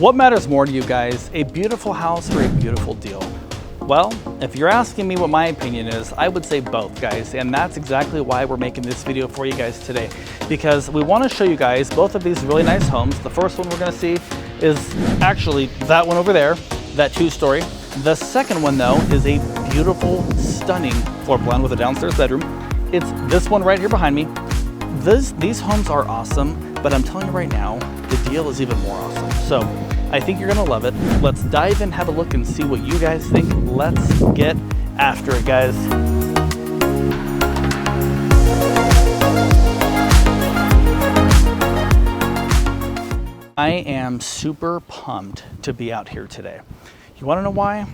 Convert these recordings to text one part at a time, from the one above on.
What matters more to you guys, a beautiful house or a beautiful deal? Well, if you're asking me what my opinion is, I would say both, guys, and that's exactly why we're making this video for you guys today, because we want to show you guys both of these really nice homes. The first one we're going to see is actually that one over there, that 2-story. The second one, though, is a beautiful, stunning floor plan with a downstairs bedroom. It's this one right here behind me. These homes are awesome, but I'm telling you right now, the deal is even more awesome. So I think you're gonna love it. Let's dive in, have a look, and see what you guys think. Let's get after it, guys. I am super pumped to be out here today. You wanna know why?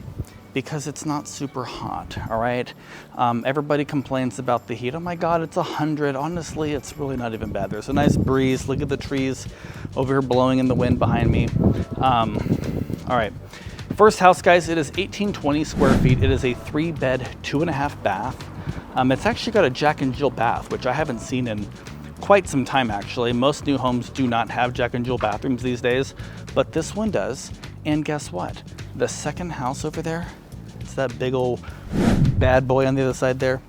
Because it's not super hot, all right? Everybody complains about the heat. Oh my God, it's 100. Honestly, it's really not even bad. There's a nice breeze. Look at the trees over here blowing in the wind behind me. All right, first house, guys, it is 1820 square feet. It is a 3-bed, 2.5 bath. It's actually got a Jack and Jill bath, which I haven't seen in quite some time, actually. Most new homes do not have Jack and Jill bathrooms these days, but this one does. And guess what? The second house over there, it's that big old bad boy on the other side there.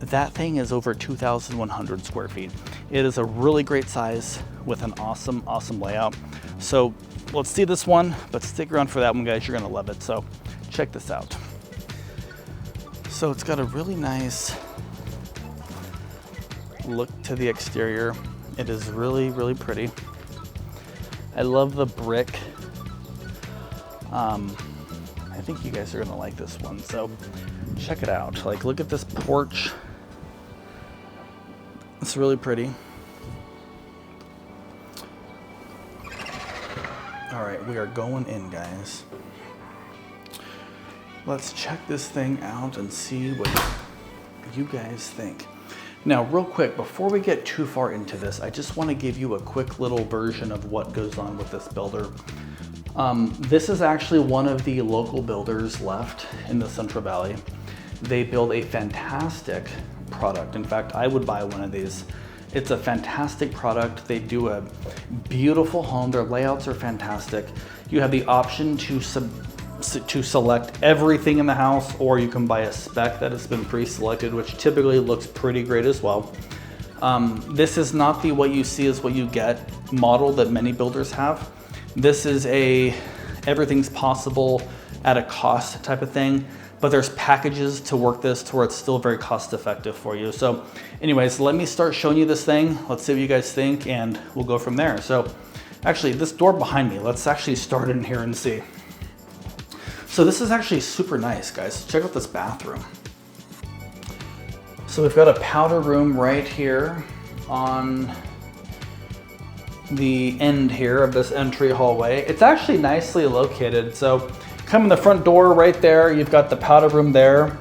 That thing is over 2,100 square feet. It is a really great size with an awesome, awesome layout. So let's see this one, but stick around for that one, guys. You're gonna love it. So check this out. So it's got a really nice look to the exterior. It is really, really pretty. I love the brick. I think you guys are gonna like this one. So check it out. Like, look at this porch. It's really pretty. All right, we are going in, guys. Let's check this thing out and see what you guys think. Now, real quick, before we get too far into this, I just want to give you a quick little version of what goes on with this builder. This is actually one of the local builders left in the Central Valley. They build a fantastic product. In fact, I would buy one of these. It's a fantastic product. They do a beautiful home. Their layouts are fantastic. You have the option to select everything in the house, or you can buy a spec that has been pre-selected, which typically looks pretty great as well. This is not the what you see is what you get model that many builders have. This is a everything's possible at a cost type of thing, but there's packages to work this to where it's still very cost effective for you. So anyways, let me start showing you this thing. Let's see what you guys think, and we'll go from there. So actually, this door behind me, let's actually start in here and see. So this is actually super nice, guys. Check out this bathroom. So we've got a powder room right here on the end here of this entry hallway. It's actually nicely located. So come in the front door right there, you've got the powder room there.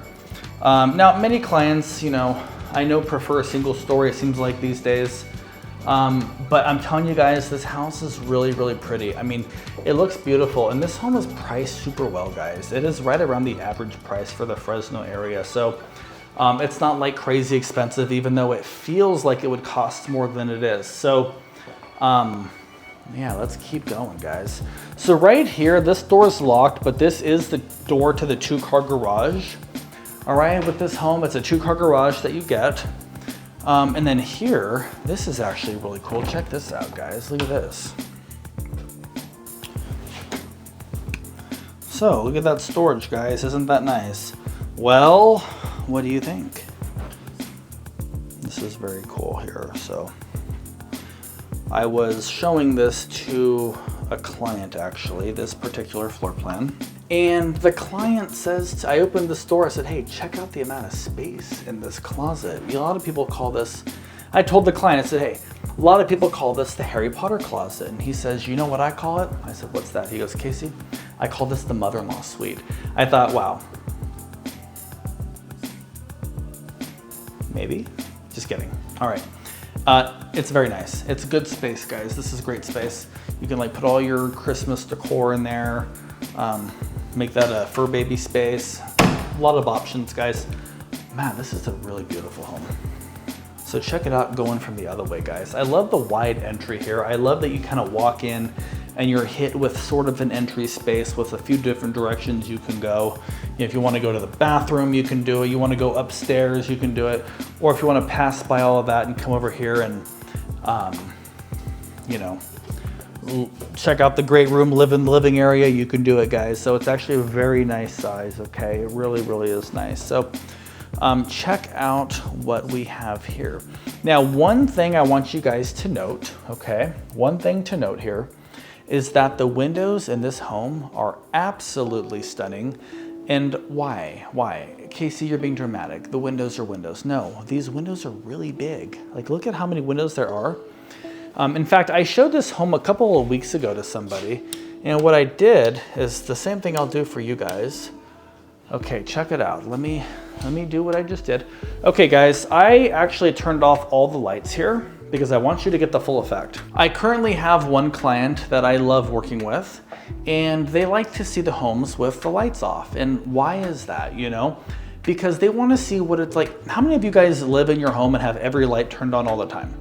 Now, many clients, I know prefer a single story, it seems like these days. But I'm telling you guys, this house is really, really pretty. I mean, it looks beautiful, and this home is priced super well, guys. It is right around the average price for the Fresno area. So it's not like crazy expensive, even though it feels like it would cost more than it is. So yeah, let's keep going, guys. So right here, this door is locked, but this is the door to the 2-car garage. All right, with this home, it's a 2-car garage that you get. And then here, this is actually really cool. Check this out, guys. Look at this. So look at that storage, guys. Isn't that nice? Well, what do you think? This is very cool here. So I was showing this to a client, actually, this particular floor plan. And the client says, I opened the store, I said, hey, check out the amount of space in this closet. A lot of people call this, I told the client, I said, hey, a lot of people call this the Harry Potter closet. And he says, you know what I call it? I said, what's that? He goes, Casey, I call this the mother-in-law suite. I thought, wow. Maybe? Just kidding. All right. It's very nice. It's a good space, guys. This is great space. You can put all your Christmas decor in there. Make that a fur baby space. A lot of options, guys. Man, this is a really beautiful home. So check it out going from the other way, guys. I love the wide entry here. I love that you kind of walk in and you're hit with sort of an entry space with a few different directions you can go. If you want to go to the bathroom, you can do it. You want to go upstairs, you can do it. Or if you want to pass by all of that and come over here and, you know, check out the great room, live in the living area, you can do it, guys. So it's actually a very nice size, okay? It really, really is nice. So check out what we have here. Now, one thing I want you guys to note, okay? One thing to note here is that the windows in this home are absolutely stunning. And why? Why? Casey, you're being dramatic. The windows are windows. No, these windows are really big. Like, look at how many windows there are. In fact, I showed this home a couple of weeks ago to somebody, and what I did is the same thing I'll do for you guys. Okay, check it out. Let me do what I just did. Okay, guys, I actually turned off all the lights here because I want you to get the full effect. I currently have one client that I love working with, and they like to see the homes with the lights off. And why is that, you know? Because they want to see what it's like. How many of you guys live in your home and have every light turned on all the time?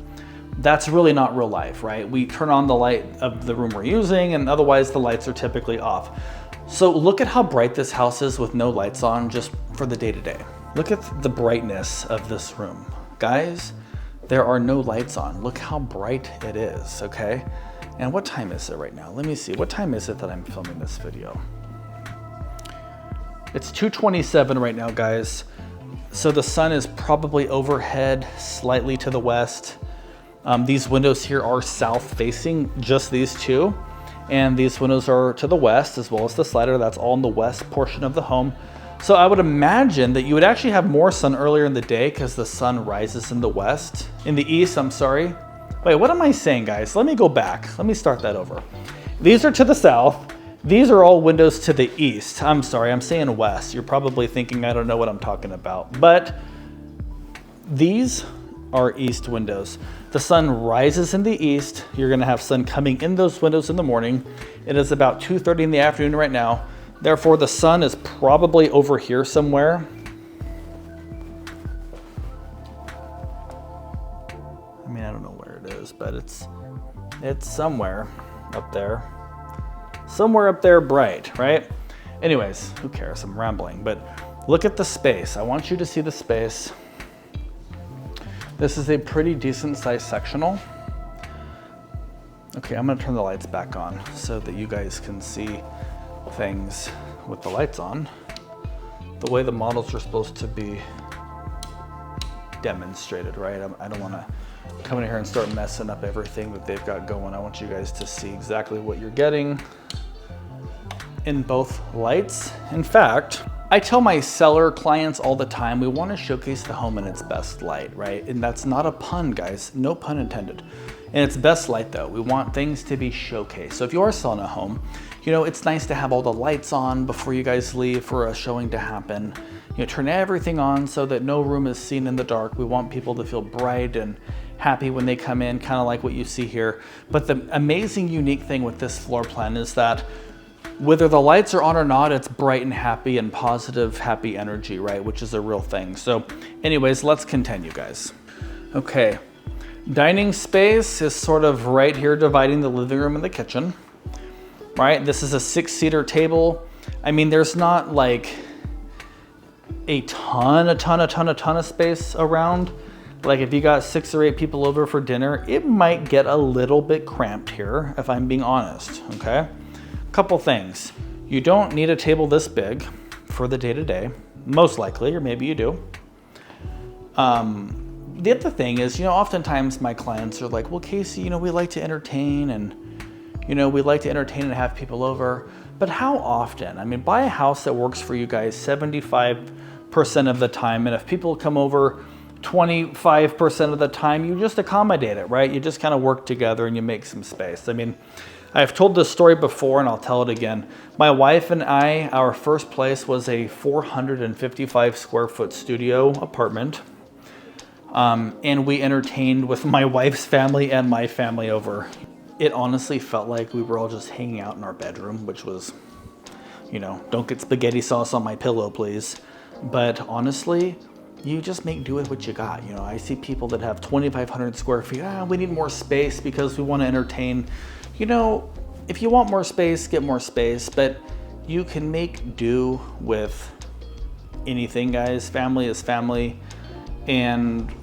That's really not real life, right? We turn on the light of the room we're using, and otherwise the lights are typically off. So look at how bright this house is with no lights on, just for the day-to-day. Look at the brightness of this room. Guys, there are no lights on. Look how bright it is, okay? And what time is it right now? Let me see, what time is it that I'm filming this video? It's 2:27 right now, guys. So the sun is probably overhead, slightly to the west. These windows here are south facing, just these two. And these windows are to the west, as well as the slider. That's all in the west portion of the home. So I would imagine that you would actually have more sun earlier in the day because the sun rises in the west, in the east, I'm sorry. Wait, what am I saying, guys? Let me go back. Let me start that over. These are to the south. These are all windows to the east. I'm sorry, I'm saying west. You're probably thinking I don't know what I'm talking about, but these are east windows. The sun rises in the east. You're gonna have sun coming in those windows in the morning. It is about 2:30 in the afternoon right now. Therefore, the sun is probably over here somewhere. I mean, I don't know where it is, but it's somewhere up there. Somewhere up there bright, right? Anyways, who cares? I'm rambling, but look at the space. I want you to see the space. This is a pretty decent sized sectional. Okay, I'm gonna turn the lights back on so that you guys can see things with the lights on, the way the models are supposed to be demonstrated, right? I don't wanna come in here and start messing up everything that they've got going. I want you guys to see exactly what you're getting in both lights. In fact, I tell my seller clients all the time, we want to showcase the home in its best light, right? And that's not a pun, guys, no pun intended. In its best light though, we want things to be showcased. So if you are selling a home, you know, it's nice to have all the lights on before you guys leave for a showing to happen. You know, turn everything on so that no room is seen in the dark. We want people to feel bright and happy when they come in, kind of like what you see here. But the amazing, unique thing with this floor plan is that whether the lights are on or not, it's bright and happy and positive, happy energy, right? Which is a real thing. So anyways, let's continue, guys. Okay, dining space is sort of right here dividing the living room and the kitchen, right? This is a 6-seater table. I mean, there's not like a ton of space around. Like if you got 6 or 8 people over for dinner, it might get a little bit cramped here, if I'm being honest, okay? Couple things. You don't need a table this big for the day-to-day, most likely, or maybe you do. The other thing is, you know, oftentimes my clients are like, well, Casey, you know, we like to entertain and, you know, we like to entertain and have people over, but how often? I mean, buy a house that works for you guys 75% of the time, and if people come over 25% of the time, you just accommodate it, right? You just kind of work together and you make some space. I mean, I've told this story before and I'll tell it again. My wife and I, our first place was a 455 square foot studio apartment. And we entertained with my wife's family and my family over. It honestly felt like we were all just hanging out in our bedroom, which was, you know, don't get spaghetti sauce on my pillow, please. But honestly, you just make do with what you got. You know, I see people that have 2,500 square feet. We need more space because we want to entertain. You know, if you want more space, get more space, but you can make do with anything, guys. Family is family, and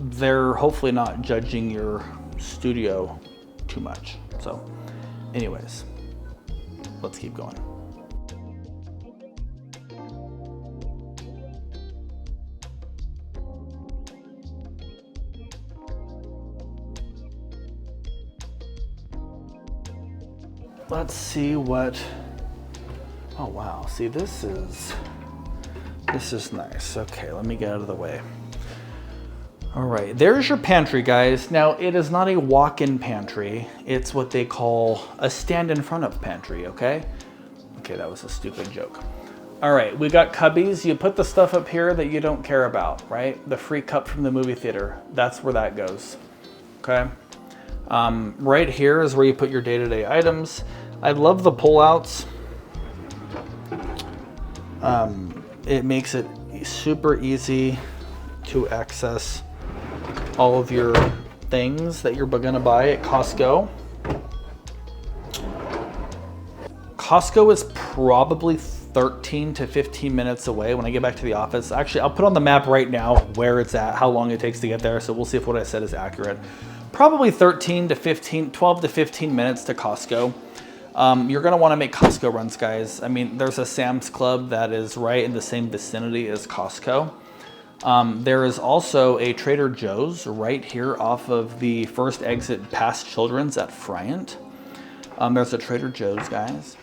they're hopefully not judging your studio too much. So anyways, let's keep going. Let's see what, oh wow, see this is nice. Okay, let me get out of the way. All right, there's your pantry, guys. Now, it is not a walk-in pantry. It's what they call a stand in front of pantry, okay? Okay, that was a stupid joke. All right, we got cubbies. You put the stuff up here that you don't care about, right? The free cup from the movie theater, that's where that goes, okay? Right here is where you put your day-to-day items. I love the pull-outs. It makes it super easy to access all of your things that you're gonna buy at Costco. Costco is probably 13 to 15 minutes away when I get back to the office. Actually, I'll put on the map right now where it's at, how long it takes to get there, so we'll see if what I said is accurate. Probably 12 to 15 minutes to Costco. You're gonna wanna make Costco runs, guys. I mean, there's a Sam's Club that is right in the same vicinity as Costco. There is also a Trader Joe's right here off of the first exit past Children's at Friant. There's a Trader Joe's, guys.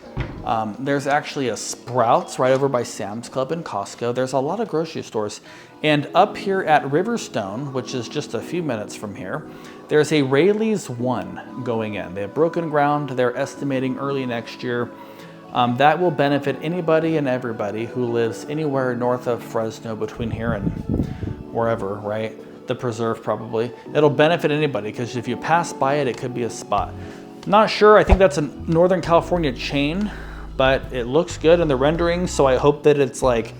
There's actually a Sprouts right over by Sam's Club and Costco. There's a lot of grocery stores. And up here at Riverstone, which is just a few minutes from here, there's a Rayleigh's 1 going in. They have broken ground. They're estimating early next year. That will benefit anybody and everybody who lives anywhere north of Fresno, between here and wherever, right? The Preserve probably. It'll benefit anybody because if you pass by it, it could be a spot. Not sure, I think that's a Northern California chain, but it looks good in the rendering, so I hope that it's like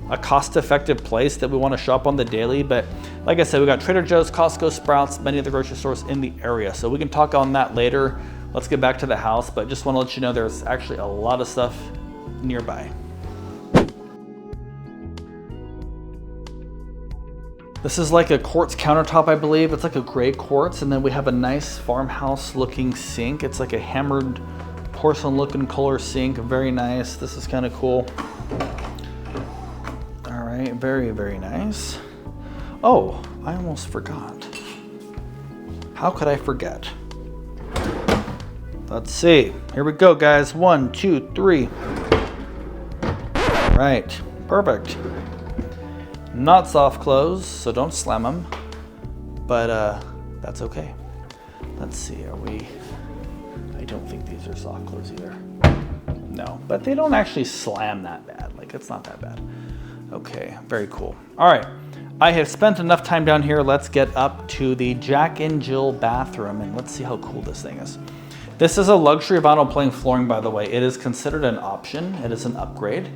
a cost-effective place that we want to shop on the daily. But like I said, we got Trader Joe's, Costco, Sprouts, many of the grocery stores in the area, so we can talk on that later. Let's get back to the house, but just want to let you know there's actually a lot of stuff nearby. This is like a quartz countertop, I believe. It's like a gray quartz, and then we have a nice farmhouse looking sink. It's like a hammered porcelain looking color sink, very nice. This is kind of cool. All right, very, very nice. Oh, I almost forgot. How could I forget? Let's see. Here we go, guys. 1, 2, 3. All right, perfect. Not soft close, so don't slam them. But that's okay. Let's see. Are we? I don't think these are soft close either. No, but they don't actually slam that bad. Like, it's not that bad. Okay, very cool. All right. I have spent enough time down here. Let's get up to the Jack and Jill bathroom and let's see how cool this thing is. This is a luxury vinyl plank flooring, by the way. It is considered an option. It is an upgrade.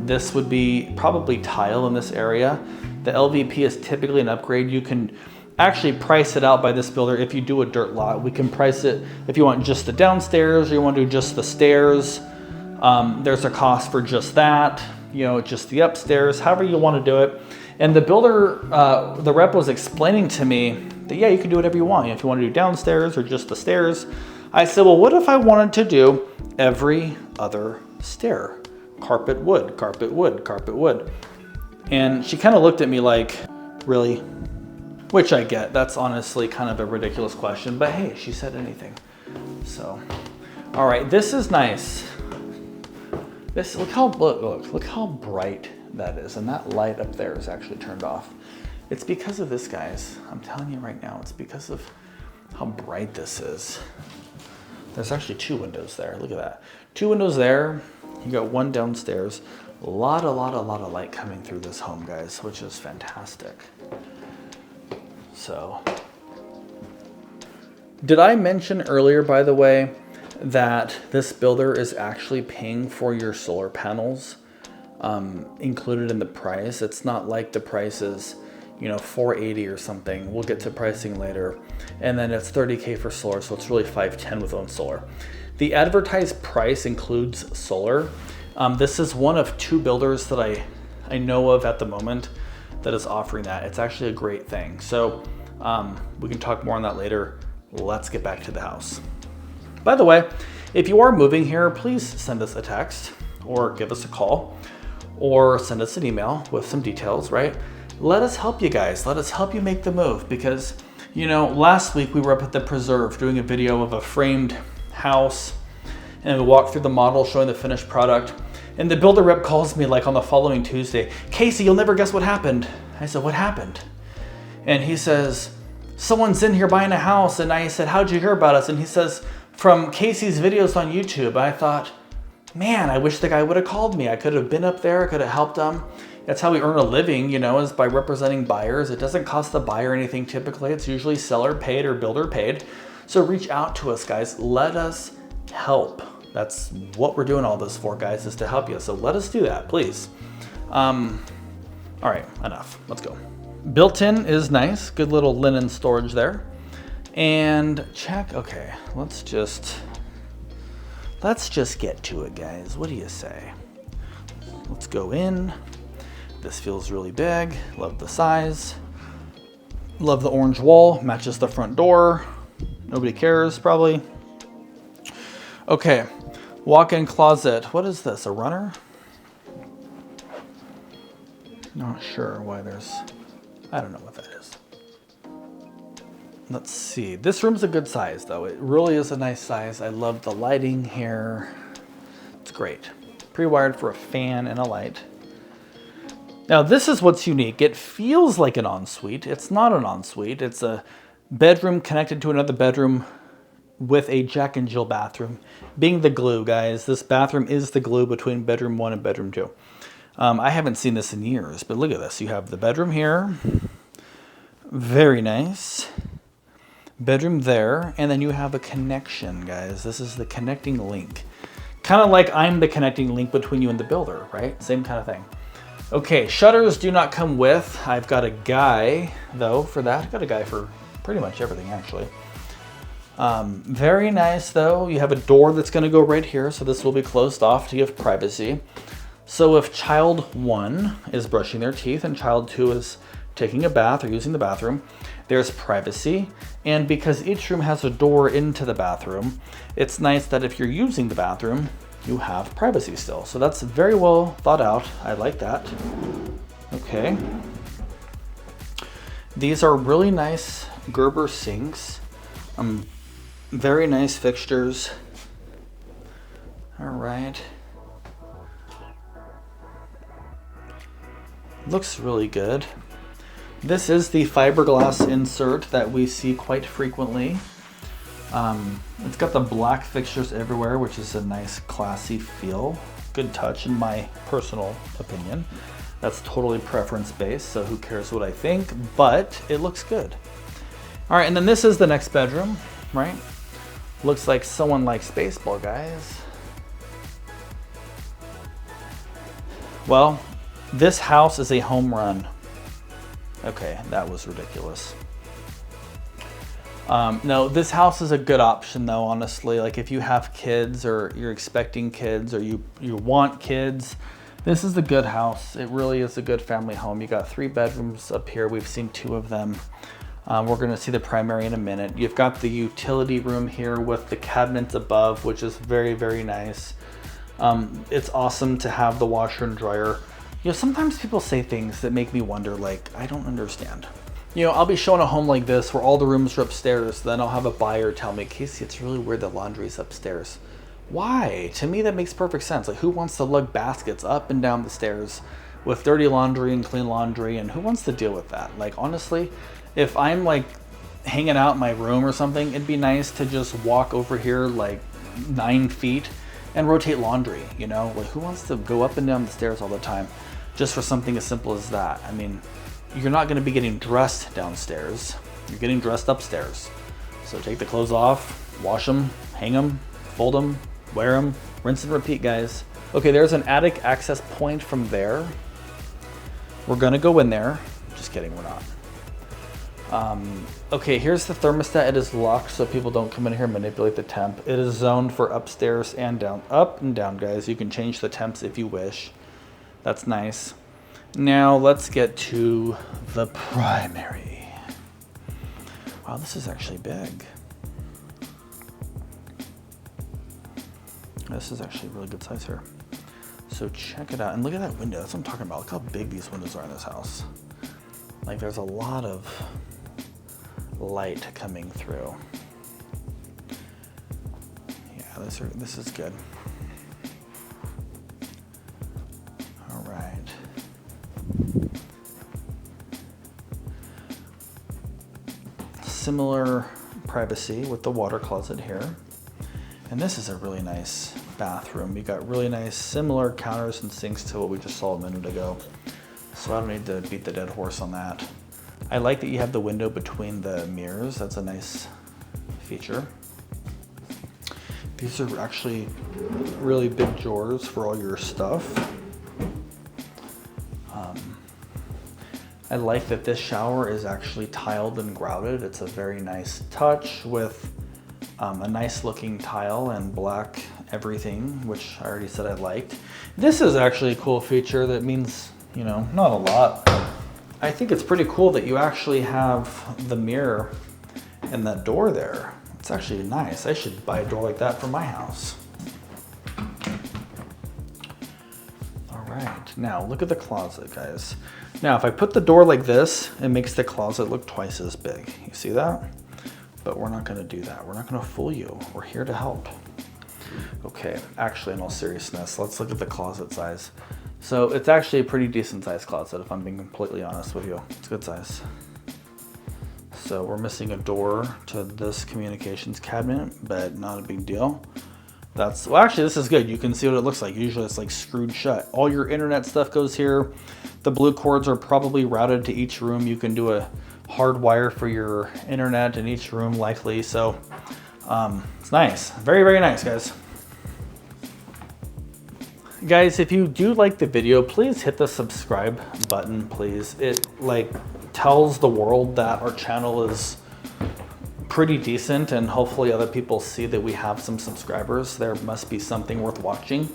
This would be probably tile in this area. The LVP is typically an upgrade. You can actually price it out by this builder if you do a dirt lot. We can price it if you want just the downstairs or you want to do just the stairs. There's a cost for just that, you know, just the upstairs, however you want to do it. And the builder, the rep was explaining to me that, yeah, you can do whatever you want. If you want to do downstairs or just the stairs. I said, well, what if I wanted to do every other stair? Carpet wood, carpet wood, carpet wood. And she kind of looked at me like, really? Which I get. That's honestly kind of a ridiculous question, but hey, she said anything. So, all right, this is nice. This, look how bright that is. And that light up there is actually turned off. It's because of this, guys. I'm telling you right now, it's because of how bright this is. There's actually 2 windows there. Look at that. 2 windows there. You got 1 downstairs. A lot of light coming through this home, guys, which is fantastic. So, did I mention earlier, by the way, that this builder is actually paying for your solar panels included in the price? It's not like the price is, you know, 480 or something. We'll get to pricing later. And then it's 30K for solar, so it's really 510 with own solar. The advertised price includes solar. This is one of 2 builders that I know of at the moment that is offering that. It's actually a great thing. So we can talk more on that later. Let's get back to the house. By the way, if you are moving here, please send us a text or give us a call or send us an email with some details, right? Let us help you guys. Let us help you make the move because, you know, last week we were up at the Preserve doing a video of a framed house and we walked through the model showing the finished product. And the builder rep calls me like on the following Tuesday, Casey, you'll never guess what happened. I said, what happened? And he says, someone's in here buying a house. And I said, how'd you hear about us? And he says, from Casey's videos on YouTube. I thought, man, I wish the guy would have called me. I could have been up there, I could have helped him. That's how we earn a living, you know, is by representing buyers. It doesn't cost the buyer anything typically. It's usually seller paid or builder paid. So reach out to us, guys. Let us help. That's what we're doing all this for, guys, is to help you. So let us do that, please. All right, enough. Let's go. Built-in is nice. Good little linen storage there. And check, okay, let's just get to it, guys. What do you say? Let's go in. This feels really big. Love the size. Love the orange wall. Matches the front door. Nobody cares, probably. Okay, walk-in closet. What is this, a runner? Not sure why I don't know what that is. Let's see. This room's a good size, though. It really is a nice size. I love the lighting here. It's great. Pre-wired for a fan and a light. Now, this is what's unique. It feels like an ensuite. It's not an ensuite. It's a bedroom connected to another bedroom with a Jack and Jill bathroom. Being the glue, guys. This bathroom is the glue between bedroom 1 and bedroom 2. I haven't seen this in years, but look at this. You have the bedroom here. Very nice. Bedroom there, and then you have a connection, guys. This is the connecting link. Kind of like I'm the connecting link between you and the builder, right? Same kind of thing. Okay, shutters do not come with. I've got a guy, though, for that. I've got a guy for pretty much everything, actually. Very nice, though. You have a door that's going to go right here, so this will be closed off to give privacy. So if child 1 is brushing their teeth and child 2 is taking a bath or using the bathroom, there's privacy. And because each room has a door into the bathroom, it's nice that if you're using the bathroom, you have privacy still. So that's very well thought out. I like that. Okay. These are really nice Gerber sinks. Very nice fixtures. All right. Looks really good. This is the fiberglass insert that we see quite frequently. It's got the black fixtures everywhere, which is a nice classy feel. Good touch in my personal opinion. That's totally preference based, so who cares what I think, but it looks good. All right, and then this is the next bedroom, right? Looks like someone likes baseball, guys. Well, this house is a home run. Okay, that was ridiculous. No, this house is a good option though, honestly. Like if you have kids or you're expecting kids or you want kids, this is a good house. It really is a good family home. You got 3 bedrooms up here. We've seen 2 of them. We're gonna see the primary in a minute. You've got the utility room here with the cabinets above, which is very, very nice. It's awesome to have the washer and dryer. You know, sometimes people say things that make me wonder, like, I don't understand. You know, I'll be showing a home like this where all the rooms are upstairs, then I'll have a buyer tell me, Casey, it's really weird that laundry's upstairs. Why? To me, that makes perfect sense. Like, who wants to lug baskets up and down the stairs with dirty laundry and clean laundry, and who wants to deal with that? Like, honestly, if I'm like hanging out in my room or something, it'd be nice to just walk over here like 9 feet and rotate laundry, you know? Like, who wants to go up and down the stairs all the time just for something as simple as that? I mean, you're not gonna be getting dressed downstairs. You're getting dressed upstairs. So take the clothes off, wash them, hang them, fold them, wear them, rinse and repeat, guys. Okay, there's an attic access point from there. We're gonna go in there. Just kidding, we're not. Okay, here's the thermostat. It is locked so people don't come in here and manipulate the temp. It is zoned for upstairs and down, up and down, guys. You can change the temps if you wish. That's nice. Now let's get to the primary. Wow, this is actually big. This is actually a really good size here. So check it out, and look at that window. That's what I'm talking about. Look how big these windows are in this house. Like there's a lot of light coming through. Yeah, this is good. All right. Similar privacy with the water closet here. And this is a really nice bathroom. You got really nice similar counters and sinks to what we just saw a minute ago. So I don't need to beat the dead horse on that. I like that you have the window between the mirrors. That's a nice feature. These are actually really big drawers for all your stuff. I like that this shower is actually tiled and grouted. It's a very nice touch with a nice looking tile and black everything, which I already said I liked. This is actually a cool feature that means, you know, not a lot. I think it's pretty cool that you actually have the mirror and that door there. It's actually nice. I should buy a door like that for my house. All right, now look at the closet, guys. Now, if I put the door like this, it makes the closet look twice as big. You see that? But we're not gonna do that. We're not gonna fool you. We're here to help. Okay, actually, in all seriousness, let's look at the closet size. So it's actually a pretty decent sized closet, if I'm being completely honest with you. It's a good size. So we're missing a door to this communications cabinet, but not a big deal. Well, actually, this is good. You can see what it looks like. Usually it's like screwed shut. All your internet stuff goes here. The blue cords are probably routed to each room. You can do a hard wire for your internet in each room, likely. So it's nice. Very, very nice, guys. Guys, if you do like the video, please hit the subscribe button, please. It tells the world that our channel is pretty decent, and hopefully other people see that we have some subscribers. There must be something worth watching.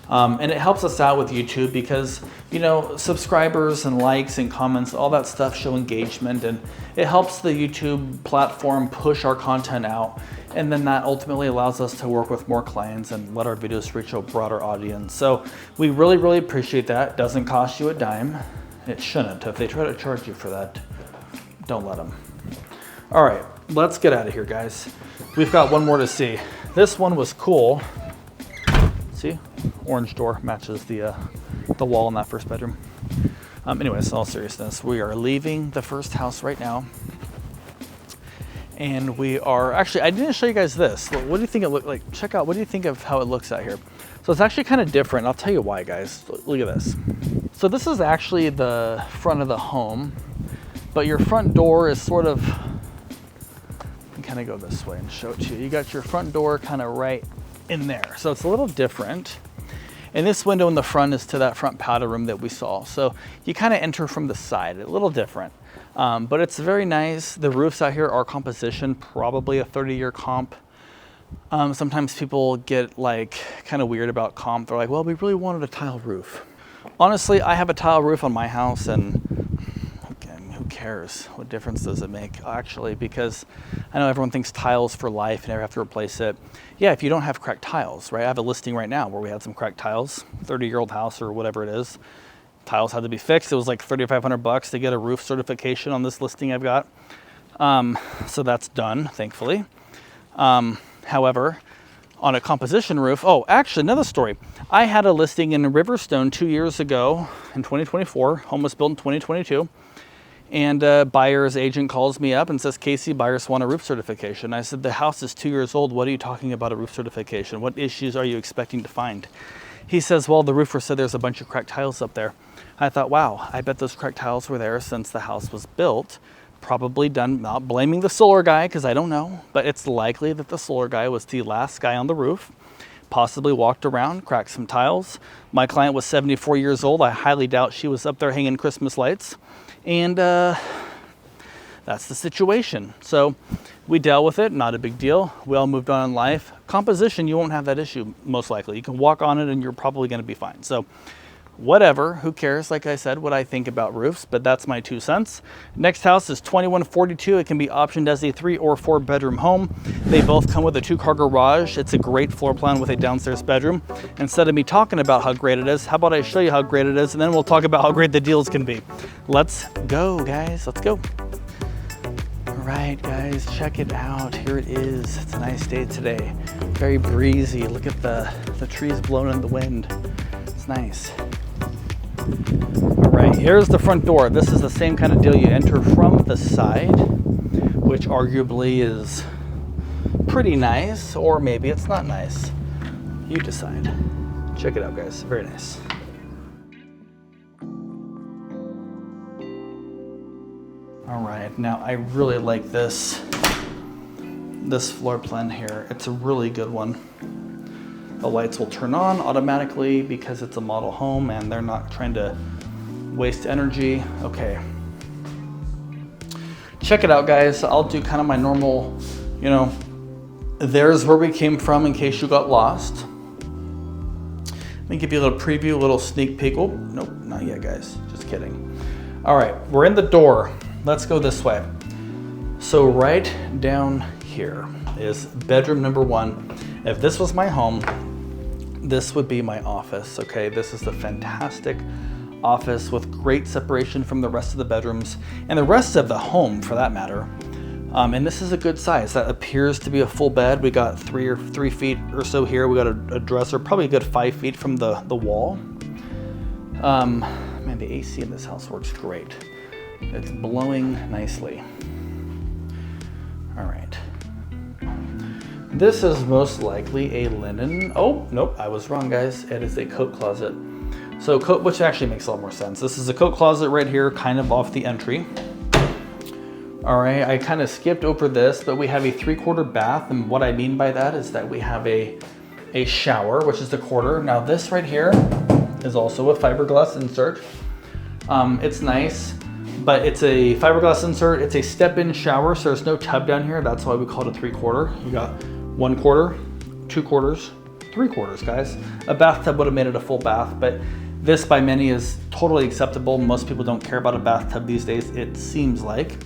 And it helps us out with YouTube because, you know, subscribers and likes and comments, all that stuff show engagement, and it helps the YouTube platform push our content out. And then that ultimately allows us to work with more clients and let our videos reach a broader audience. So we really, really appreciate that. It doesn't cost you a dime. It shouldn't. If they try to charge you for that, don't let them. All right, let's get out of here, guys. We've got one more to see. This one was cool. See, orange door matches the wall in that first bedroom. Anyways, in all seriousness, we are leaving the first house right now. And we are, actually, I didn't show you guys this. What do you think it looked like? Check out, what do you think of how it looks out here? So it's actually kind of different. I'll tell you why, guys. Look at this. So this is actually the front of the home, but your front door is sort of, you kind of go this way and show it to you. You got your front door kind of right in there. So it's a little different. And this window in the front is to that front powder room that we saw. So you kind of enter from the side, a little different. But it's very nice. The roofs out here are composition, probably a 30-year comp. Sometimes people get kind of weird about comp. They're like, well, we really wanted a tile roof. Honestly, I have a tile roof on my house, and who cares? What difference does it make, actually? Because I know everyone thinks tiles for life and never have to replace it. Yeah, if you don't have cracked tiles, right? I have a listing right now where we had some cracked tiles, 30-year-old house or whatever it is. Tiles had to be fixed. It was like $3,500 to get a roof certification on this listing I've got. So that's done, thankfully. However, on a composition roof, oh, actually, another story. I had a listing in Riverstone 2 years ago in 2024. Home was built in 2022. And a buyer's agent calls me up and says, Casey, buyers want a roof certification. I said, the house is 2 years old. What are you talking about a roof certification? What issues are you expecting to find? He says, well, the roofer said there's a bunch of cracked tiles up there. I thought, wow, I bet those cracked tiles were there since the house was built. Probably done, not blaming the solar guy because I don't know, but it's likely that the solar guy was the last guy on the roof. possibly walked around, cracked some tiles. My client was 74 years old. I highly doubt she was up there hanging Christmas lights. And that's the situation. So we dealt with it, not a big deal. We all moved on in life. Composition, you won't have that issue, most likely. You can walk on it and you're probably gonna be fine. So whatever, who cares? Like I said, what I think about roofs, but that's my 2 cents. Next house is 2142. It can be optioned as a 3 or 4 bedroom home. They both come with a 2-car garage. It's a great floor plan with a downstairs bedroom. Instead of me talking about how great it is, how about I show you how great it is, and then we'll talk about how great the deals can be. Let's go, guys, let's go. All right, guys, check it out. Here it is. It's a nice day today. Very breezy. Look at the trees blowing in the wind. It's nice. All right, here's the front door. This is the same kind of deal. You enter from the side, which arguably is pretty nice, or maybe it's not nice. You decide. Check it out, guys. Very nice. All right, now I really like this floor plan here. It's a really good one. The lights will turn on automatically because it's a model home and they're not trying to waste energy. Okay. Check it out, guys. I'll do kind of my normal, there's where we came from in case you got lost. Let me give you a little preview, a little sneak peek. Oh, nope, not yet, guys. Just kidding. All right, we're in the door. Let's go this way. So right down here is bedroom number 1. If this was my home, this would be my office, okay? This is a fantastic office with great separation from the rest of the bedrooms and the rest of the home for that matter. And this is a good size. That appears to be a full bed. We got 3 feet or so here. We got a dresser, probably a good 5 feet from the wall. Man, the AC in this house works great. It's blowing nicely. All right. This is most likely a linen. Oh, nope, I was wrong, guys. It is a coat closet. So coat, which actually makes a lot more sense. This is a coat closet right here, kind of off the entry. All right, I kind of skipped over this, but we have a 3/4 bath. And what I mean by that is that we have a shower, which is the quarter. Now this right here is also a fiberglass insert. It's nice. But it's a fiberglass insert. It's a step-in shower, so there's no tub down here. That's why we call it a 3/4. You got 1/4, 2/4, 3/4, guys. A bathtub would have made it a full bath, but this by many is totally acceptable. Most people don't care about a bathtub these days, it seems like.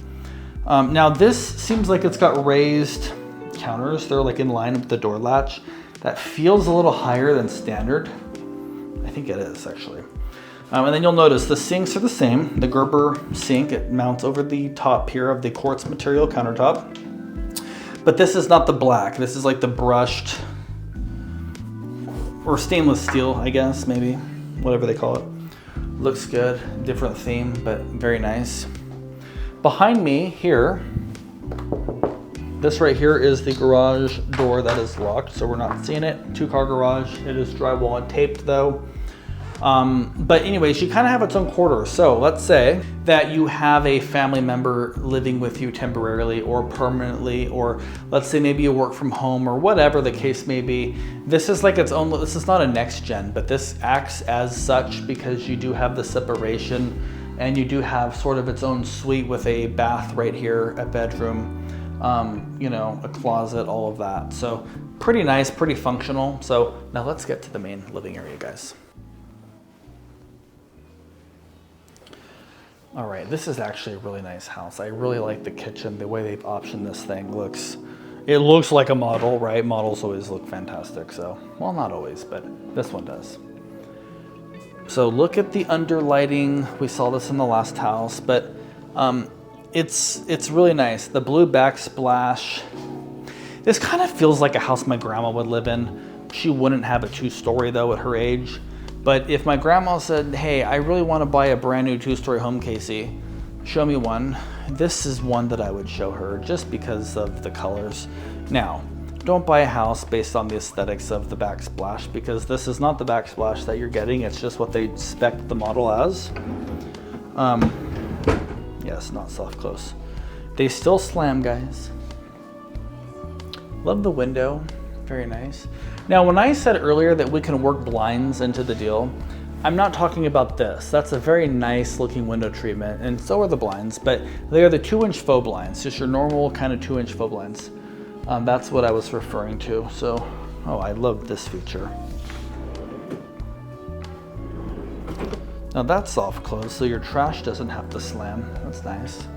Now this seems like it's got raised counters. They're like in line with the door latch. That feels a little higher than standard. I think it is actually. And then you'll notice the sinks are the same. The Gerber sink, it mounts over the top here of the quartz material countertop. But this is not the black. This is like the brushed or stainless steel, I guess, maybe, whatever they call it. Looks good, different theme, but very nice. Behind me here, this right here is the garage door that is locked, so we're not seeing it. 2-car garage. It is drywall and taped though. But anyways, you kind of have its own quarters. So let's say that you have a family member living with you temporarily or permanently, or let's say maybe you work from home or whatever the case may be. This is like its own, this is not a next gen, but this acts as such because you do have the separation and you do have sort of its own suite with a bath right here, a bedroom, a closet, all of that. So pretty nice, pretty functional. So now let's get to the main living area, guys. All right, this is actually a really nice house. I really like the kitchen, the way they've optioned this thing. It looks like a model, right? Models always look fantastic, so, well, not always, but this one does. So look at the underlighting. We saw this in the last house, but it's really nice. The blue backsplash. This kind of feels like a house my grandma would live in. She wouldn't have a 2-story though at her age. But if my grandma said, hey, I really want to buy a brand new 2-story home, Casey, show me one. This is one that I would show her just because of the colors. Now, don't buy a house based on the aesthetics of the backsplash because this is not the backsplash that you're getting. It's just what they spec the model as. Yes, not soft close. They still slam, guys. Love the window. Very nice. Now, when I said earlier that we can work blinds into the deal, I'm not talking about this. That's a very nice looking window treatment, and so are the blinds, but they are the 2-inch faux blinds, just your normal kind of 2-inch faux blinds. That's what I was referring to. So, oh, I love this feature. Now that's soft close, so your trash doesn't have to slam. That's nice.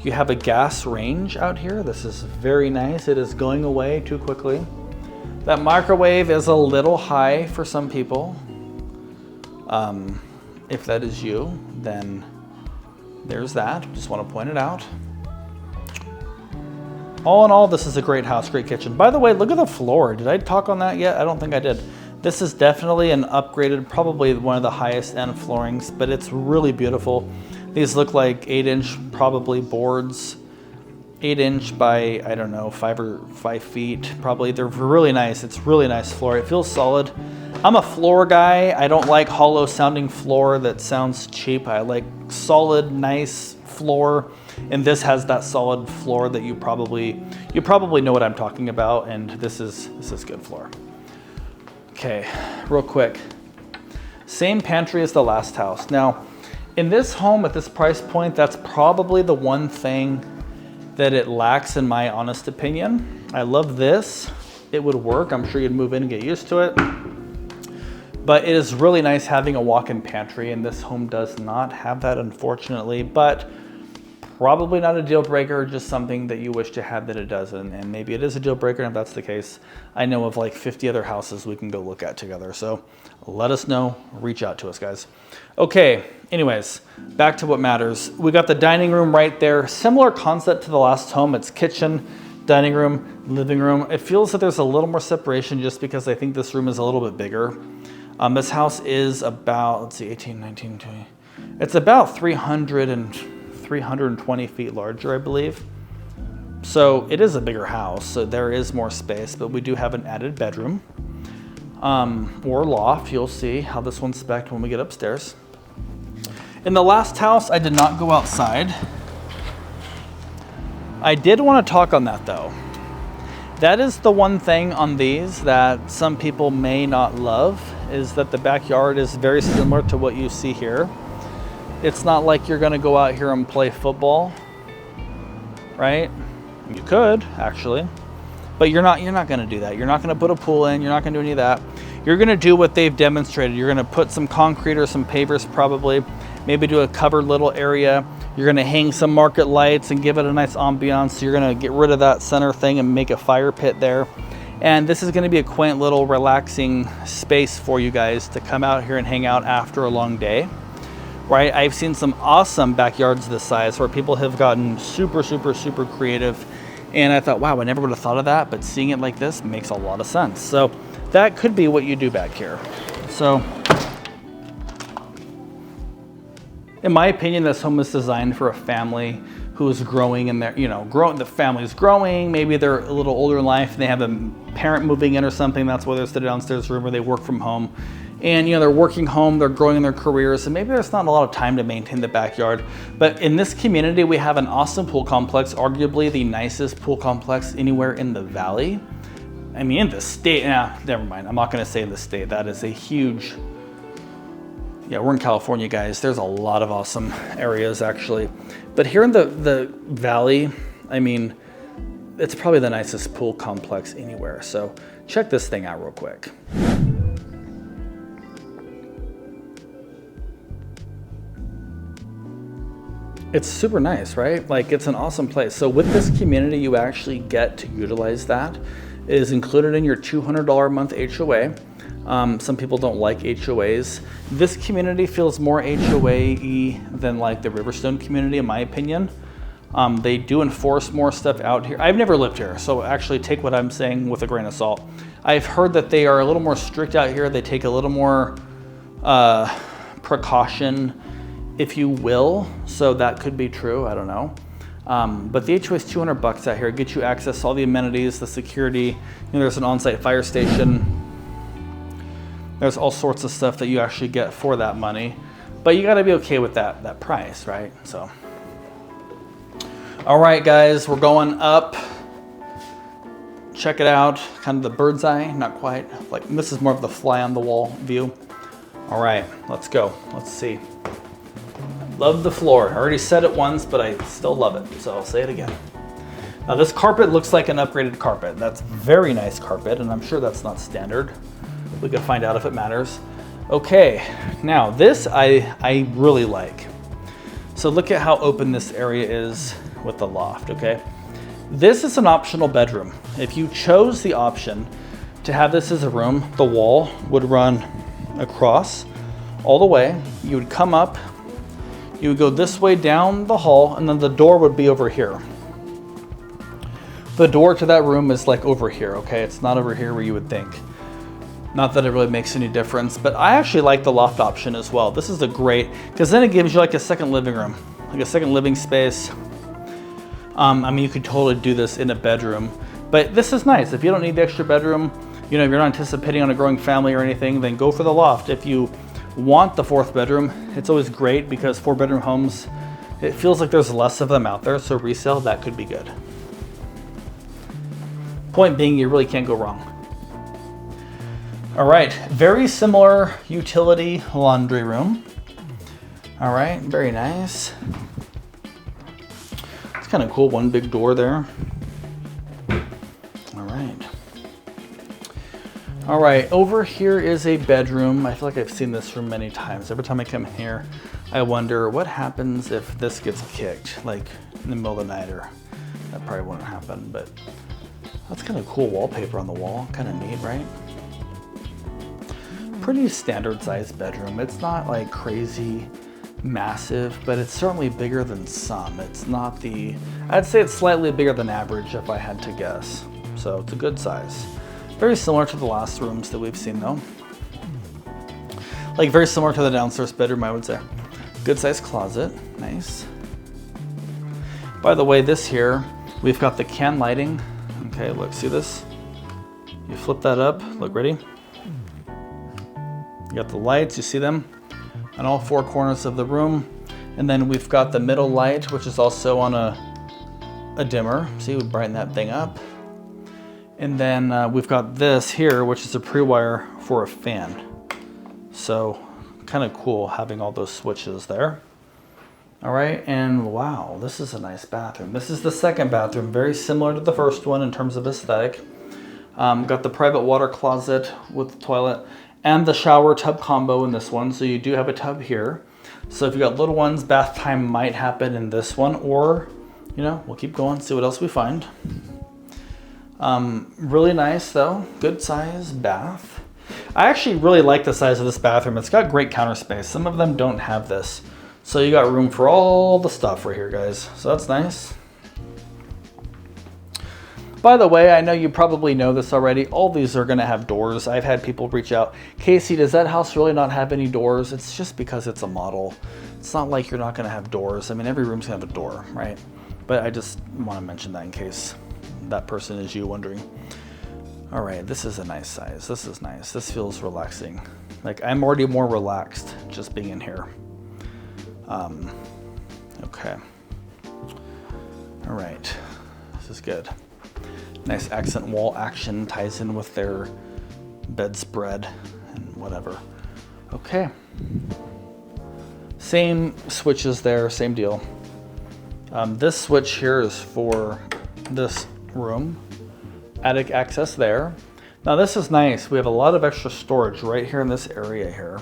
You have a gas range out here. This is very nice. It is going away too quickly. That microwave is a little high for some people. If that is you, then there's that. Just want to point it out. All in all, this is a great house, great kitchen. By the way, look at the floor. Did I talk on that yet? I don't think I did. This is definitely an upgraded, probably one of the highest end floorings, but it's really beautiful. These look like 8-inch probably boards. 8-inch by, I don't know, 5 feet probably. They're really nice. It's really nice floor. It feels solid. I'm a floor guy. I don't like hollow sounding floor that sounds cheap. I like solid, nice floor. And this has that solid floor that you probably know what I'm talking about. And this is good floor. Okay, real quick. Same pantry as the last house. Now, in this home at this price point, that's probably the one thing that it lacks in my honest opinion. I love this. It would work. I'm sure you'd move in and get used to it. But it is really nice having a walk-in pantry, and this home does not have that, unfortunately, but probably not a deal breaker, just something that you wish to have that it doesn't. And maybe it is a deal breaker, and if that's the case, I know of like 50 other houses we can go look at together. So let us know, reach out to us, guys. Okay, anyways, back to what matters. We got the dining room right there. Similar concept to the last home. It's kitchen, dining room, living room. It feels that there's a little more separation just because I think this room is a little bit bigger. This house is about, let's see, 18, 19, 20. It's about 320 feet larger, I believe. So it is a bigger house, so there is more space, but we do have an added bedroom or loft. You'll see how this one's spec'd when we get upstairs. In the last house, I did not go outside. I did want to talk on that though. That is the one thing on these that some people may not love, is that the backyard is very similar to what you see here. It's not like you're gonna go out here and play football, right? You could, actually, but you're not gonna do that. You're not gonna put a pool in, you're not gonna do any of that. You're gonna do what they've demonstrated. You're gonna put some concrete or some pavers probably, maybe do a covered little area. You're gonna hang some market lights and give it a nice ambiance. So you're gonna get rid of that center thing and make a fire pit there. And this is gonna be a quaint little relaxing space for you guys to come out here and hang out after a long day. Right, I've seen some awesome backyards this size where people have gotten super, super, super creative. And I thought, wow, I never would have thought of that, but seeing it like this makes a lot of sense. So that could be what you do back here. So in my opinion, this home is designed for a family who is growing in their, the family's growing. Maybe they're a little older in life and they have a parent moving in or something. That's why there's the downstairs room where they work from home. And they're working home, they're growing in their careers, and maybe there's not a lot of time to maintain the backyard. But in this community, we have an awesome pool complex, arguably the nicest pool complex anywhere in the valley. I mean, in the state, never mind. I'm not gonna say in the state. That is a huge, yeah, we're in California, guys. There's a lot of awesome areas actually. But here in the valley, I mean, it's probably the nicest pool complex anywhere. So check this thing out real quick. It's super nice, right? Like, it's an awesome place. So with this community, you actually get to utilize that. It is included in your $200 a month HOA. Some people don't like HOAs. This community feels more HOA-y than like the Riverstone community, in my opinion. They do enforce more stuff out here. I've never lived here, so actually take what I'm saying with a grain of salt. I've heard that they are a little more strict out here. They take a little more precaution, if you will, so that could be true, I don't know. But the HOA is $200 out here. It gets you access to all the amenities, the security. There's an on-site fire station. There's all sorts of stuff that you actually get for that money. But you gotta be okay with that price, right? So, all right, guys, we're going up. check it out. Kind of the bird's eye, not quite. Like this is more of the fly on the wall view. All right, let's go. Let's see. Love the floor. I already said it once, but I still love it, so I'll say it again. Now this carpet looks like an upgraded carpet. That's very nice carpet, and I'm sure that's not standard. We can find out if it matters. Okay, now this I really like. So look at how open this area is with the loft, okay? This is an optional bedroom. If you chose the option to have this as a room, the wall would run across all the way. You would come up, you would go this way down the hall, and then the door would be over here. The door to that room is like over here, okay? It's not over here where you would think. Not that it really makes any difference, but I actually like the loft option as well. This is a great, because then it gives you like a second living room, like a second living space. I mean, you could totally do this in a bedroom, but this is nice. If you don't need the extra bedroom, you know, if you're not anticipating on a growing family or anything, then go for the loft. If you want the fourth bedroom, it's always great because 4-bedroom homes, it feels like there's less of them out there, so resale, that could be good. Point being, you really can't go wrong. All right, very similar utility laundry room. All right, very nice. It's kind of cool, one big door there. All right. All right, over here is a bedroom. I feel like I've seen this room many times. Every time I come in here, I wonder what happens if this gets kicked, like in the middle of the night, or that probably wouldn't happen, but that's kind of cool wallpaper on the wall, kind of neat, right? Pretty standard sized bedroom. It's not like crazy massive, but it's certainly bigger than some. It's not the, I'd say it's slightly bigger than average if I had to guess. So it's a good size. Very similar to the last rooms that we've seen though. Like very similar to the downstairs bedroom, I would say. Good sized closet, nice. By the way, this here, we've got the can lighting. Okay, look, see this? You flip that up, look, ready? You got the lights, you see them on all 4 corners of the room. And then we've got the middle light, which is also on a dimmer. See, we brighten that thing up. And then we've got this here, which is a pre-wire for a fan. So kind of cool having all those switches there. All right, and wow, this is a nice bathroom. This is the second bathroom, very similar to the first one in terms of aesthetic. Got the private water closet with the toilet and the shower tub combo in this one. So you do have a tub here. So if you got little ones, bath time might happen in this one, or, you know, we'll keep going, see what else we find. Really nice though, good size bath. I actually really like the size of this bathroom. It's got great counter space. Some of them don't have this. So you got room for all the stuff right here, guys. So that's nice. By the way, I know you probably know this already. All these are gonna have doors. I've had people reach out, Casey, does that house really not have any doors? It's just because it's a model. It's not like you're not gonna have doors. I mean, every room's gonna have a door, right? But I just wanna mention that in case that person is you wondering. All right, this is a nice size. This is nice. This feels relaxing. Like I'm already more relaxed just being in here. Okay. All right, this is good. Nice accent wall action, ties in with their bedspread and whatever. Okay. Same switches there, same deal. This switch here is for this room. Attic access there. Now this is nice. We have a lot of extra storage right here in this area here.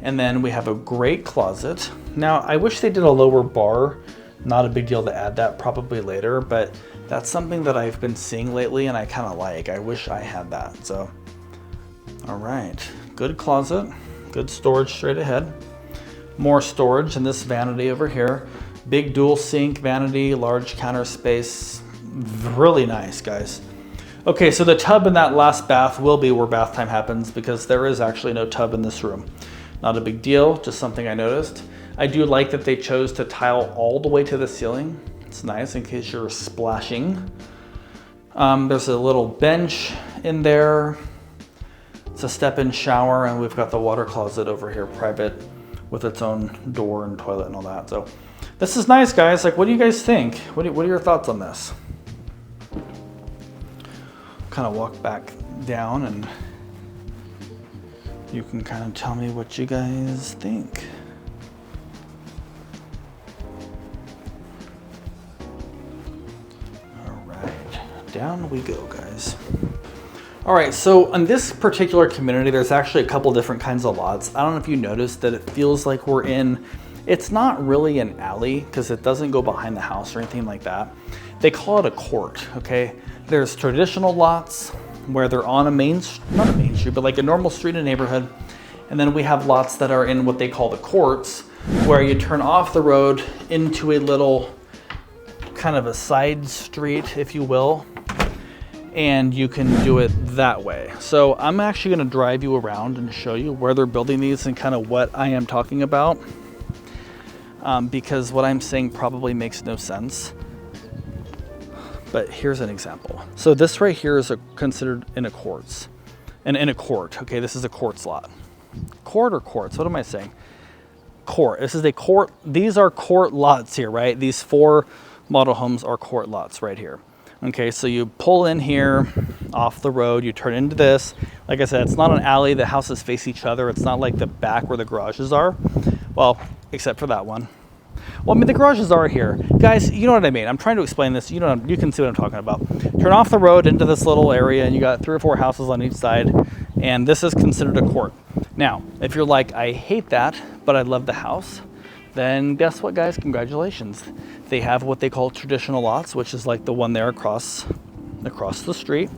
And then we have a great closet. Now I wish they did a lower bar. Not a big deal to add that, probably later, but that's something that I've been seeing lately and I kind of like. I wish I had that, so. All right, good closet, good storage straight ahead. More storage in this vanity over here. Big dual sink vanity, large counter space. Really nice, guys. Okay, so the tub in that last bath will be where bath time happens because there is actually no tub in this room. Not a big deal, just something I noticed. I do like that they chose to tile all the way to the ceiling. It's nice in case you're splashing. There's a little bench in there. It's a step-in shower, and we've got the water closet over here, private, with its own door and toilet and all that. So this is nice, guys. Like, what do you guys think? What are your thoughts on this? kind of walk back down and you can kind of tell me what you guys think. All right, down we go, guys. All right, so in this particular community, there's actually a couple different kinds of lots. I don't know if you noticed that it feels like we're in, it's not really an alley because it doesn't go behind the house or anything like that. They call it a court, okay? There's traditional lots where they're on a not a main street, but like a normal street in a neighborhood. And then we have lots that are in what they call the courts, where you turn off the road into a little kind of a side street, if you will. And you can do it that way. So I'm actually gonna drive you around and show you where they're building these and kind of what I am talking about. Because what I'm saying probably makes no sense. But here's an example. So this right here is considered in a courts. And in a court, okay, this is a courts lot. Court or courts, what am I saying? Court, this is a court, these are court lots here, right? These 4 model homes are court lots right here. Okay, so you pull in here off the road, you turn into this. Like I said, it's not an alley, the houses face each other. It's not like the back where the garages are. Well, except for that one. Well, I mean, the garages are here. Guys, you know what I mean. I'm trying to explain this. You know, you can see what I'm talking about. Turn off the road into this little area and you got 3 or 4 houses on each side. And this is considered a court. Now, if you're like, I hate that, but I love the house, then guess what, guys? Congratulations. They have what they call traditional lots, which is like the one there across the street.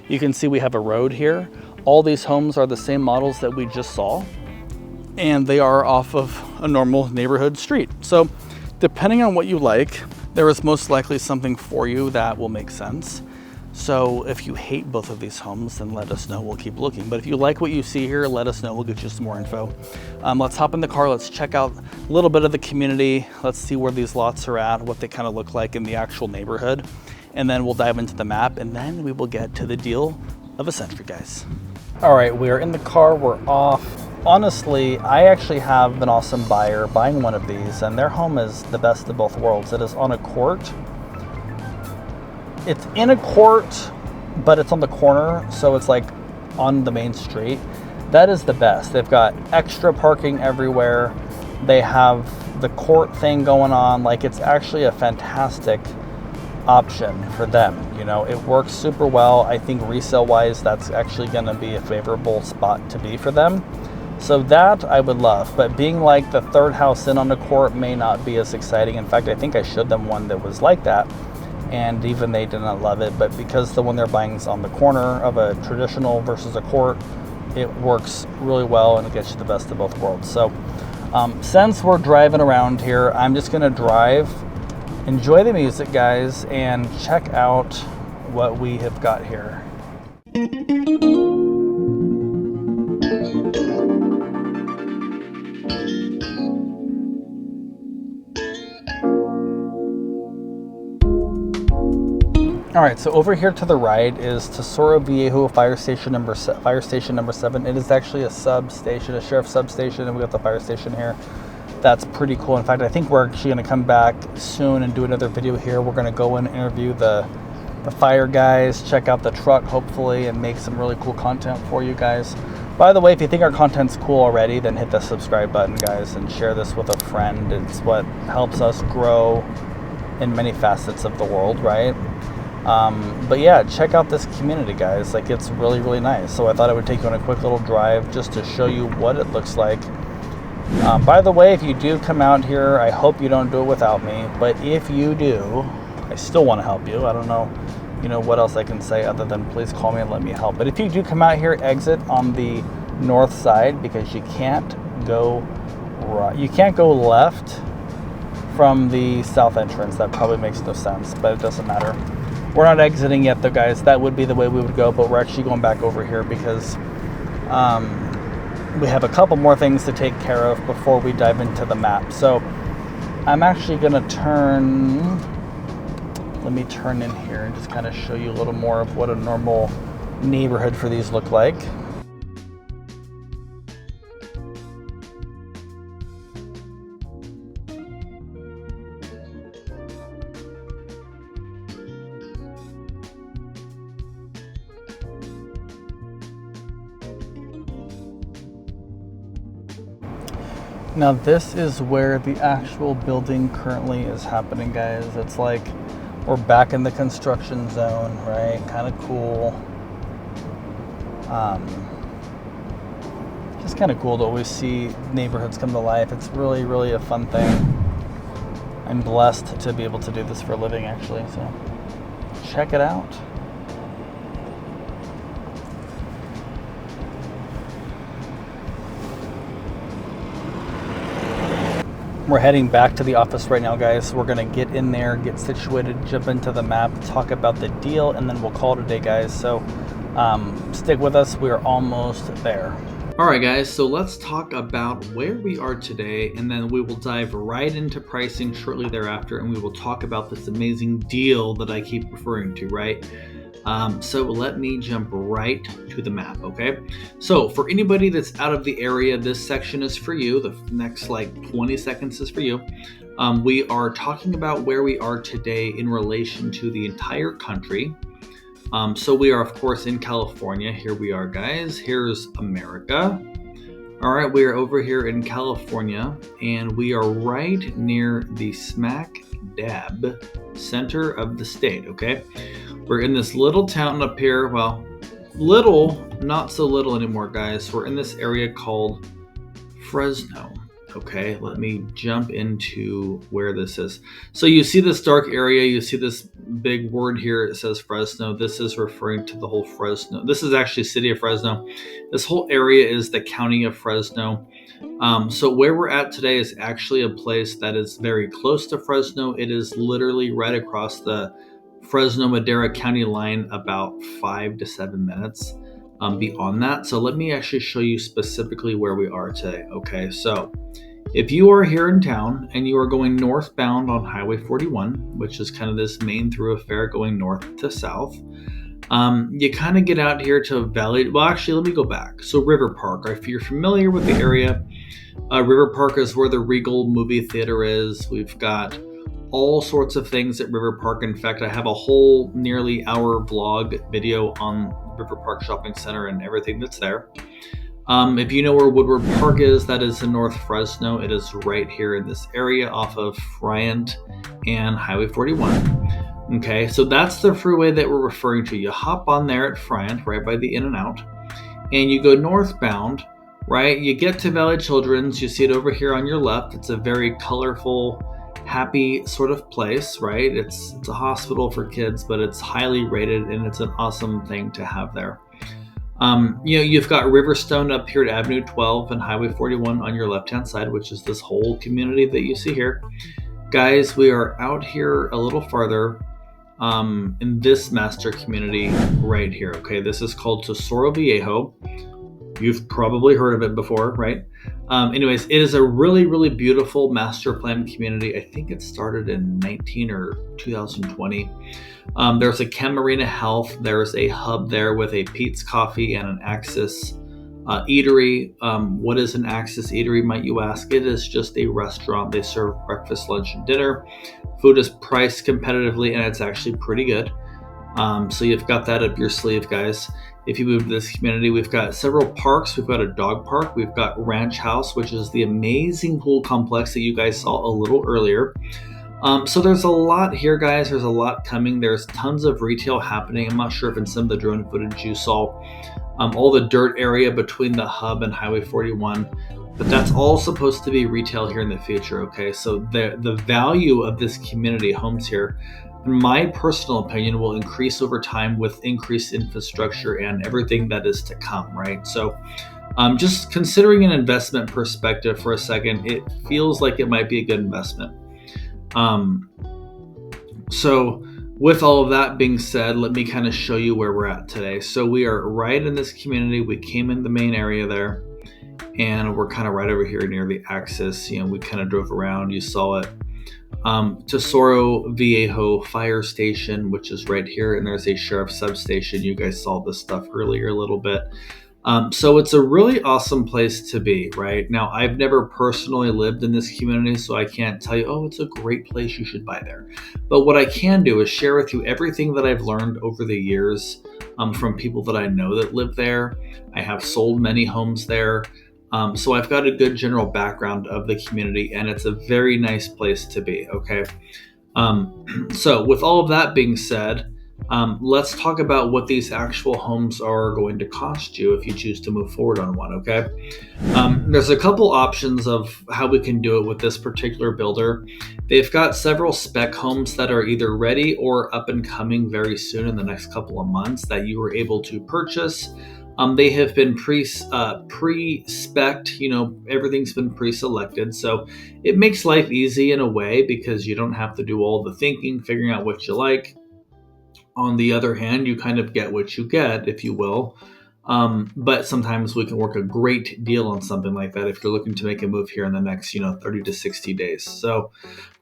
You can see we have a road here. All these homes are the same models that we just saw, and they are off of a normal neighborhood street. So depending on what you like, there is most likely something for you that will make sense. So if you hate both of these homes, then let us know, we'll keep looking. But if you like what you see here, let us know, we'll get you some more info. Let's hop in the car, let's check out a little bit of the community. Let's see where these lots are at, what they kind of look like in the actual neighborhood. And then we'll dive into the map and then we will get to the deal of a century, guys. All right, we are in the car, we're off. Honestly, I actually have an awesome buyer buying one of these and their home is the best of both worlds. It is on a court. It's in a court, but it's on the corner, so it's like on the main street. That is the best. They've got extra parking everywhere. They have the court thing going on. Like, it's actually a fantastic option for them. You know, it works super well. I think resale wise, that's actually gonna be a favorable spot to be for them. So that I would love, but being like the 3rd house in on the court may not be as exciting. In fact, I think I showed them one that was like that, and even they did not love it. But because the one they're buying is on the corner of a traditional versus a court, it works really well and it gets you the best of both worlds. So since we're driving around here, I'm just gonna drive, enjoy the music, guys, and check out what we have got here. All right, so over here to the right is Tesoro Viejo fire station number 7. It is actually a substation, a sheriff's substation, and we got the fire station here. That's pretty cool. In fact, I think we're actually gonna come back soon and do another video here. We're gonna go and interview the fire guys, check out the truck hopefully, and make some really cool content for you guys. By the way, if you think our content's cool already, then hit the subscribe button, guys, and share this with a friend. It's what helps us grow in many facets of the world, right? But yeah, check out this community, guys. Like, it's really, really nice. So I thought I would take you on a quick little drive just to show you what it looks like. By the way, if you do come out here, I hope you don't do it without me. But if you do, I still want to help you. I don't know, you know, what else I can say other than please call me and let me help. But if you do come out here, exit on the north side, because you can't go right. You can't go left from the south entrance. That probably makes no sense, but it doesn't matter. We're not exiting yet though, guys. That would be the way we would go, but we're actually going back over here because we have a couple more things to take care of before we dive into the map. So I'm actually gonna let me turn in here and just kind of show you a little more of what a normal neighborhood for these look like. Now this is where the actual building currently is happening, guys. It's like we're back in the construction zone, right? Kind of cool. Just kind of cool to always see neighborhoods come to life. It's really, really a fun thing. I'm blessed to be able to do this for a living, actually, so check it out. We're heading back to the office right now, guys. We're gonna get in there, get situated, jump into the map, talk about the deal, and then we'll call it a day, guys. So stick with us. We are almost there. All right, guys, so let's talk about where we are today, and then we will dive right into pricing shortly thereafter, and we will talk about this amazing deal that I keep referring to, right? So let me jump right to the map, okay? So for anybody that's out of the area, this section is for you. The next like 20 seconds is for you. We are talking about where we are today in relation to the entire country. So we are, of course, in California. Here we are, guys. Here's America. All right, we are over here in California, and we are right near the smack dab center of the state, okay? We're in this little town up here. Well, little, not so little anymore, guys. We're in this area called Fresno. Okay, let me jump into where this is. So you see this dark area, you see this big word here, it says Fresno. This is referring to the whole Fresno. This is actually city of Fresno. This whole area is the county of Fresno. So where we're at today is actually a place that is very close to Fresno. It is literally right across the Fresno-Madera County line, about 5 to 7 minutes beyond that. So let me actually show you specifically where we are today. Okay, so if you are here in town and you are going northbound on Highway 41, which is kind of this main thoroughfare going north to south, you kind of get out here to Valley. Well, actually, let me go back. So River Park, if you're familiar with the area, River Park is where the Regal movie theater is. We've got all sorts of things at River Park. In fact, I have a whole nearly hour vlog video on River Park Shopping Center and everything that's there. If you know where Woodward Park is, that is in North Fresno. It is right here in this area off of Bryant and Highway 41. Okay, so that's the freeway that we're referring to. You hop on there at Bryant, right by the In-N-Out, and you go northbound, right? You get to Valley Children's. You see it over here on your left. It's a very colorful, happy sort of place, right? It's a hospital for kids, but it's highly rated, and it's an awesome thing to have there. You've got Riverstone up here at Avenue 12 and Highway 41 on your left-hand side, which is this whole community that you see here. Guys, we are out here a little farther in this master community right here, okay? This is called Tesoro Viejo. You've probably heard of it before, right? Anyways, it is a really, really beautiful master plan community. I think it started in 2020. There's a Camarina Health. There's a hub there with a Pete's Coffee and an Axis eatery. What is an Axis eatery, might you ask? It is just a restaurant. They serve breakfast, lunch, and dinner. Food is priced competitively, and it's actually pretty good. So you've got that up your sleeve, guys. If you move to this community, we've got several parks. We've got a dog park. We've got Ranch House, which is the amazing pool complex that you guys saw a little earlier. So there's a lot here, guys. There's a lot coming. There's tons of retail happening. I'm not sure if in some of the drone footage you saw all the dirt area between the hub and Highway 41. But that's all supposed to be retail here in the future, okay? So the value of this community, homes here, in my personal opinion, will increase over time with increased infrastructure and everything that is to come, right? So just considering an investment perspective for a second, it feels like it might be a good investment. So with all of that being said, let me kind of show you where we're at today. So we are right in this community. We came in the main area there, and we're kind of right over here near the Axis. We kind of drove around, you saw it. Tesoro Viejo fire station, which is right here, and there's a sheriff's substation. You guys saw this stuff earlier a little bit. So it's a really awesome place to be, right? Now, I've never personally lived in this community, so I can't tell you, oh, it's a great place, you should buy there. But what I can do is share with you everything that I've learned over the years from people that I know that live there. I have sold many homes there. So I've got a good general background of the community, and it's a very nice place to be, okay? So with all of that being said, let's talk about what these actual homes are going to cost you if you choose to move forward on one, okay? There's a couple options of how we can do it with this particular builder. They've got several spec homes that are either ready or up and coming very soon in the next couple of months that you were able to purchase. They have been pre-spec'd, everything's been pre-selected. So it makes life easy in a way because you don't have to do all the thinking, figuring out what you like. On the other hand, you kind of get what you get, if you will. But sometimes we can work a great deal on something like that if you're looking to make a move here in the next, 30 to 60 days. So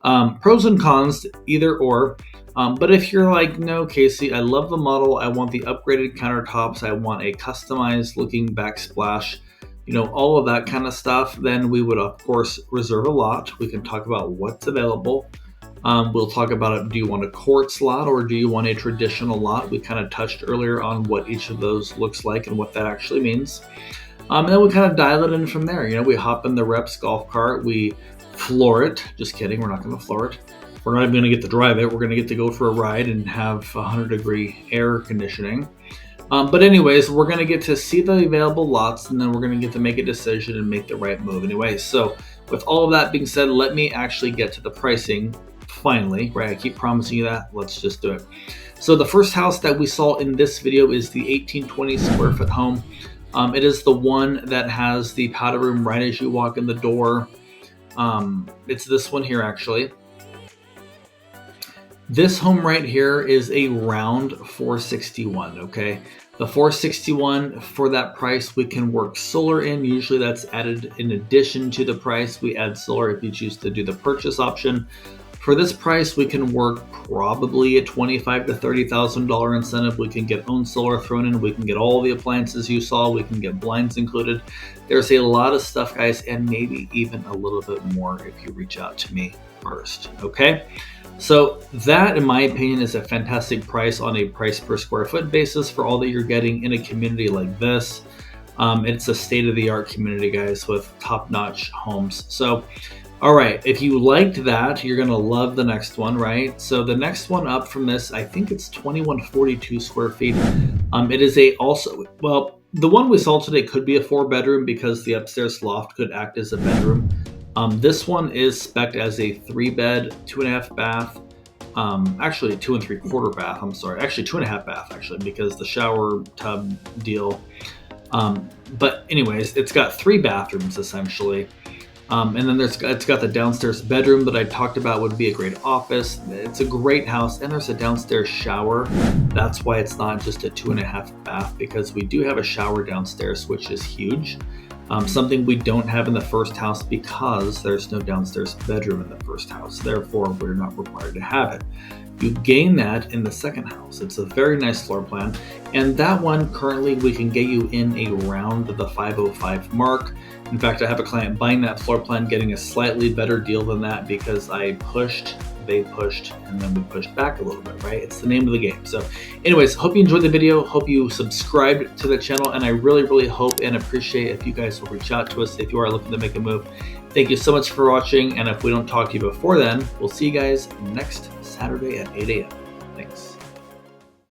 pros and cons, either or. But if you're like, no, Casey, I love the model. I want the upgraded countertops. I want a customized looking backsplash, all of that kind of stuff. Then we would, of course, reserve a lot. We can talk about what's available. We'll talk about it. Do you want a quartz lot or do you want a traditional lot? We kind of touched earlier on what each of those looks like and what that actually means. And then we kind of dial it in from there. We hop in the Reps golf cart. We floor it. Just kidding. We're not going to floor it. We're not even going to get to drive it. We're going to get to go for a ride and have 100-degree air conditioning. But anyways, we're going to get to see the available lots, and then we're going to get to make a decision and make the right move anyway. So with all of that being said, let me actually get to the pricing finally, right? I keep promising you that. Let's just do it. So the first house that we saw in this video is the 1820 square foot home. It is the one that has the powder room right as you walk in the door. It's this one here, actually. This home right here is a round 461, okay? The 461, for that price, we can work solar in. Usually that's added in addition to the price. We add solar if you choose to do the purchase option. For this price, we can work probably a $25,000 to $30,000 incentive. We can get own solar thrown in. We can get all the appliances you saw. We can get blinds included. There's a lot of stuff, guys, and maybe even a little bit more if you reach out to me first, okay? So that, in my opinion, is a fantastic price on a price per square foot basis for all that you're getting in a community like this. It's a state-of-the-art community, guys, with top-notch homes. So, all right, if you liked that, you're going to love the next one, right? So the next one up from this, I think it's 2142 square feet. It is the one we saw today could be a 4-bedroom because the upstairs loft could act as a bedroom. This one is spec'd as a 3-bed, 2.5 bath, actually 2 3/4 bath. I'm sorry, actually 2.5 bath actually, because the shower tub deal. But anyways, it's got 3 bathrooms essentially. And then it's got the downstairs bedroom that I talked about would be a great office. It's a great house, and there's a downstairs shower. That's why it's not just a 2.5 bath, because we do have a shower downstairs, which is huge. Something we don't have in the first house because there's no downstairs bedroom in the first house. Therefore, we're not required to have it. You gain that in the second house. It's a very nice floor plan. And that one, currently, we can get you in around the 505 mark. In fact, I have a client buying that floor plan, getting a slightly better deal than that because I pushed, they pushed, and then we pushed back a little bit, right? It's the name of the game. So anyways, hope you enjoyed the video. Hope you subscribed to the channel. And I really, really hope and appreciate if you guys will reach out to us if you are looking to make a move. Thank you so much for watching. And if we don't talk to you before then, we'll see you guys next Saturday at 8 a.m. Thanks.